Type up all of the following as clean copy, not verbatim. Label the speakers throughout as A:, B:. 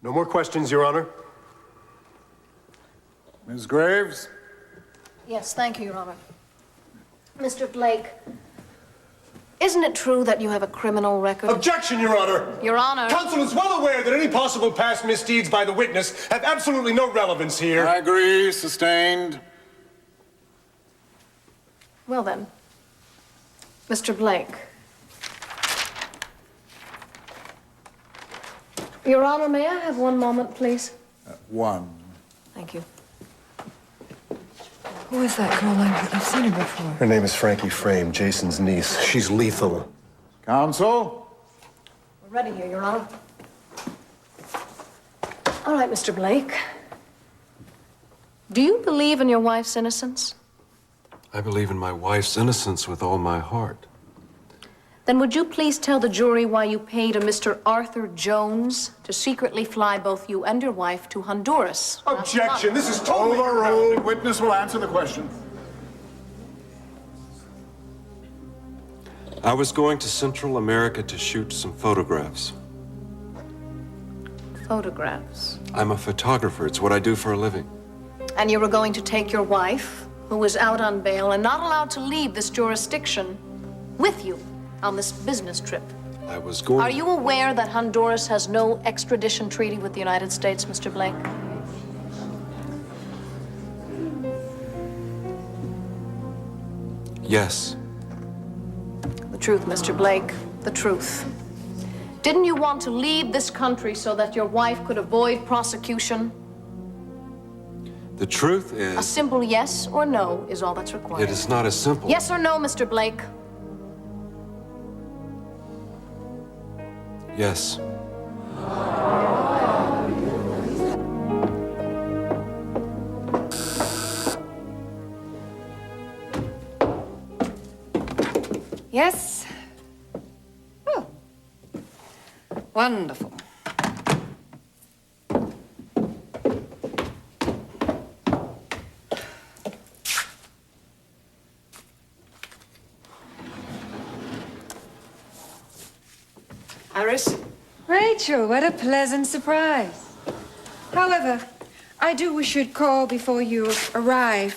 A: No more questions, Your Honor.
B: Ms. Graves?
C: Yes, thank you, Your Honor. Mr. Blake, isn't it true that you have a criminal record?
A: Objection, Your Honor!
C: Your Honor!
A: Counsel is well aware that any possible past misdeeds by the witness have absolutely no relevance here.
B: I agree. Sustained.
C: Well then, Mr. Blake. Your Honor, may I have one moment, please?
B: One.
C: Thank you.
D: Who is that girl? I've seen her before.
A: Her name is Frankie Frame, Jason's niece. She's lethal.
B: Counsel?
C: We're ready here, Your Honor. All right, Mr. Blake. Do you believe in your wife's innocence?
E: I believe in my wife's innocence with all my heart.
C: Then would you please tell the jury why you paid a Mr. Arthur Jones to secretly fly both you and your wife to Honduras?
A: Objection! This is totally
B: Overruled. Witness will answer the question.
E: I was going to Central America to shoot some photographs.
C: Photographs.
E: I'm a photographer. It's what I do for a living.
C: And you were going to take your wife, who was out on bail and not allowed to leave this jurisdiction, with you on this business trip.
E: I was going...
C: Are you aware that Honduras has no extradition treaty with the United States, Mr. Blake?
E: Yes.
C: The truth, Mr. Blake, the truth. Didn't you want to leave this country so that your wife could avoid prosecution?
E: The truth
C: A
E: is...
C: simple yes or no is all that's required.
E: It is not as simple...
C: Yes or no, Mr. Blake?
E: Yes.
D: Yes? Oh. Wonderful.
C: Iris?
D: Rachel, what a pleasant surprise. However, I do wish you'd call before you arrive.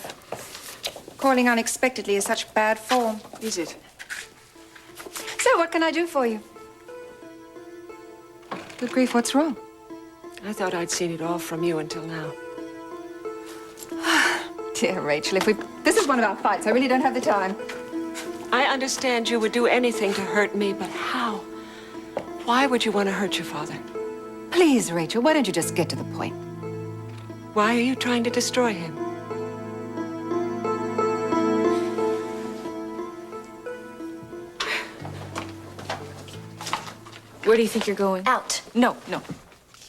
D: Calling unexpectedly is such bad form.
F: Is it?
D: So, what can I do for you? Good grief, what's wrong?
F: I thought I'd seen it all from you until now.
D: Dear Rachel, this is one of our fights. I really don't have the time.
F: I understand you would do anything to hurt me, but how? Why would you want to hurt your father?
D: Please, Rachel, why don't you just get to the point?
F: Why are you trying to destroy him?
G: Where do you think you're going?
C: Out.
G: No.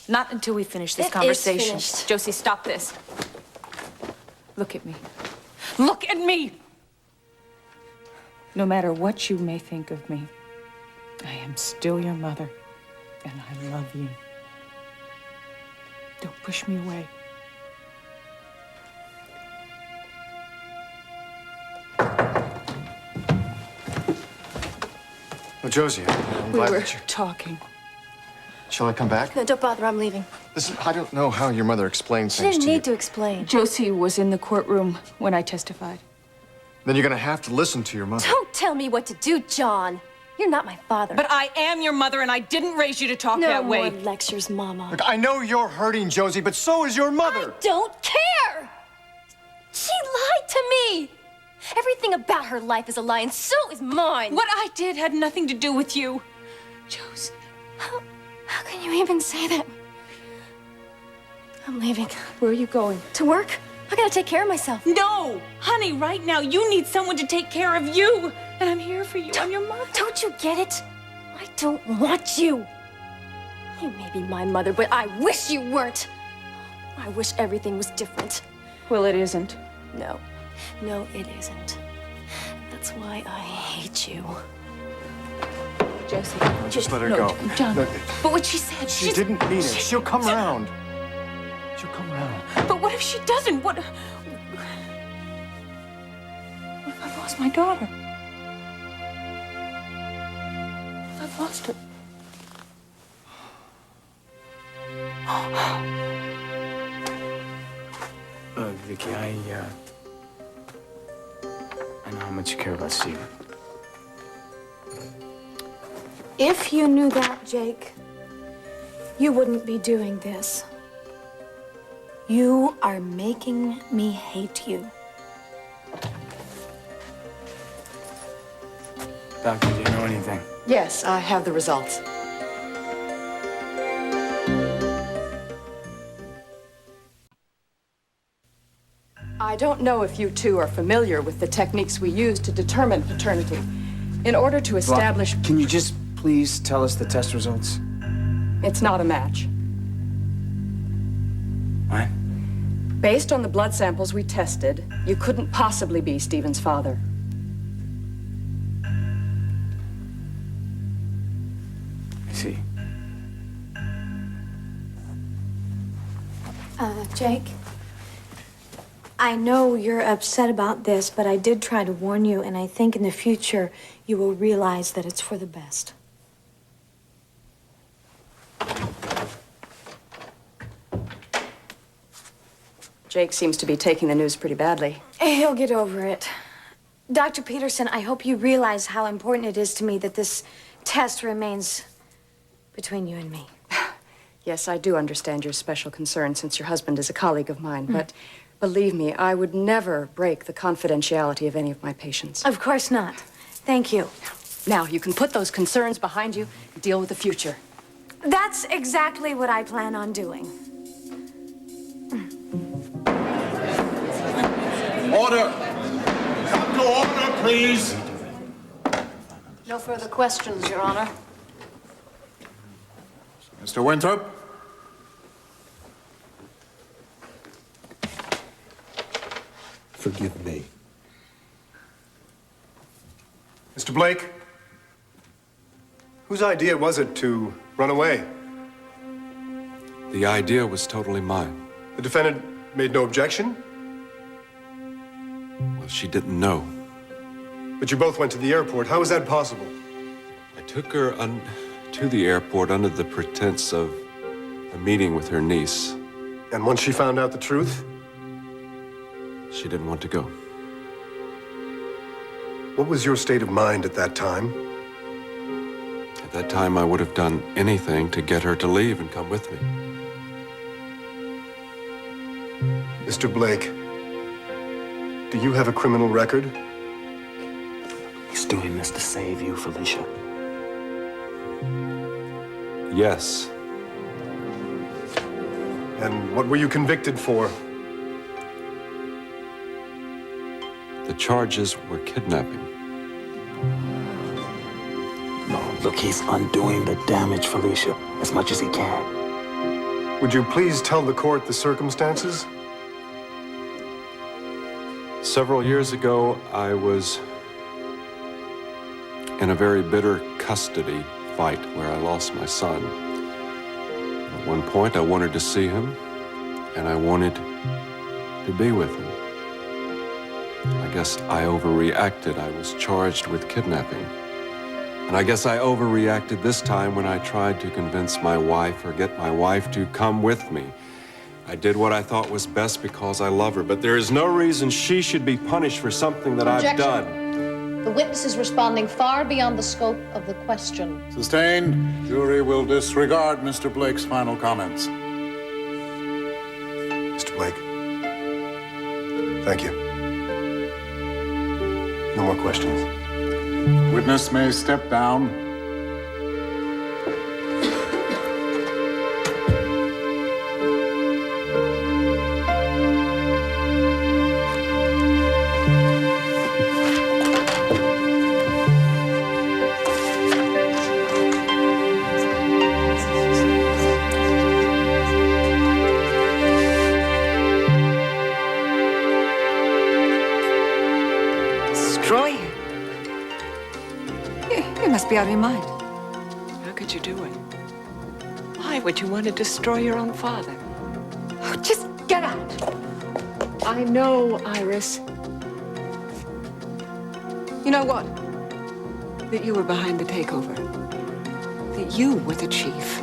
G: Not until we finish this
C: It is
G: conversation.
C: finished.
G: Josie, stop this. Look at me. Look at me! No matter what you may think of me, I am still your mother, and I love you. Don't push me away.
H: Oh, Josie, I'm
G: We
H: glad
G: were
H: that you...
G: talking.
H: Shall I come back?
I: No, don't bother, I'm leaving.
H: Listen, I don't know how your mother explains
I: She
H: things
I: didn't
H: to you.
I: need to explain.
G: Josie was in the courtroom when I testified.
H: Then you're gonna have to listen to your mother.
I: Don't tell me what to do, John. You're not my father.
G: But I am your mother, and I didn't raise you to talk that way.
I: No more lectures, Mama.
H: Look, I know you're hurting, Josie, but so is your mother.
I: I don't care! She lied to me! Everything about her life is a lie, and so is mine.
G: What I did had nothing to do with you. Josie.
I: How can you even say that? I'm leaving.
G: Where are you going?
I: To work? I gotta take care of myself.
G: No! Honey, right now, you need someone to take care of you. And I'm here for you. I'm your mother.
I: Don't you get it? I don't want you. You may be my mother, but I wish you weren't. I wish everything was different.
G: Well, it isn't.
I: No, it isn't. That's why I hate you.
G: Josie.
H: Just let her
G: no,
H: go.
G: John.
H: No,
G: But what she said,
H: she didn't mean it. She'll come around. She'll come around.
G: But what if she doesn't? What if I lost my daughter? I've lost her.
J: Vicky, I know how much you care about Steven.
I: If you knew that, Jake, you wouldn't be doing this. You are making me hate you.
J: Doctor, do you know anything?
G: Yes, I have the results. I don't know if you two are familiar with the techniques we use to determine paternity. In order to establish...
J: Well, can you just please tell us the test results?
G: It's not a match.
J: What?
G: Based on the blood samples we tested, you couldn't possibly be Steven's father.
J: I see.
I: Jake, I know you're upset about this, but I did try to warn you, and I think in the future you will realize that it's for the best.
G: Jake seems to be taking the news pretty badly.
I: He'll get over it. Dr. Peterson, I hope you realize how important it is to me that this test remains between you and me.
G: Yes, I do understand your special concern since your husband is a colleague of mine, but believe me, I would never break the confidentiality of any of my patients.
I: Of course not. Thank you.
G: Now, you can put those concerns behind you and deal with the future.
I: That's exactly what I plan on doing.
B: Order! Come to order, please!
C: No further questions, Your Honor.
B: Mr. Winthrop?
A: Forgive me. Mr. Blake, whose idea was it to run away?
E: The idea was totally mine.
A: The defendant made no objection,
E: Well, she didn't know.
A: but you both went to the airport. How is that possible?
E: I took her to the airport under the pretense of a meeting with her niece.
A: And once she found out the truth,
E: She didn't want to go.
A: what was your state of mind at that time?
E: At that time, I would have done anything to get her to leave and come with me.
A: Mr. Blake, do you have a criminal record?
J: He's doing this to save you, Felicia.
E: Yes.
A: And what were you convicted for?
E: The charges were kidnapping.
J: No, look, he's undoing the damage, Felicia, as much as he can.
A: Would you please tell the court the circumstances?
E: Several years ago, I was in a very bitter custody fight where I lost my son. At one point, I wanted to see him, and I wanted to be with him. I guess I overreacted. I was charged with kidnapping. And I guess I overreacted this time when I tried to convince my wife or get my wife to come with me. I did what I thought was best because I love her, but there is no reason she should be punished for something that I've done.
C: The witness is responding far beyond the scope of the question.
B: Sustained. Jury will disregard Mr. Blake's final comments.
A: Mr. Blake, thank you. No more questions.
B: Witness may step down.
D: Destroy him? You must be out of your mind.
F: How could you do it? Why would you want to destroy your own father?
D: Oh, just get out.
F: I know, Iris,
D: You know what?
F: that you were behind the takeover. That you were the chief.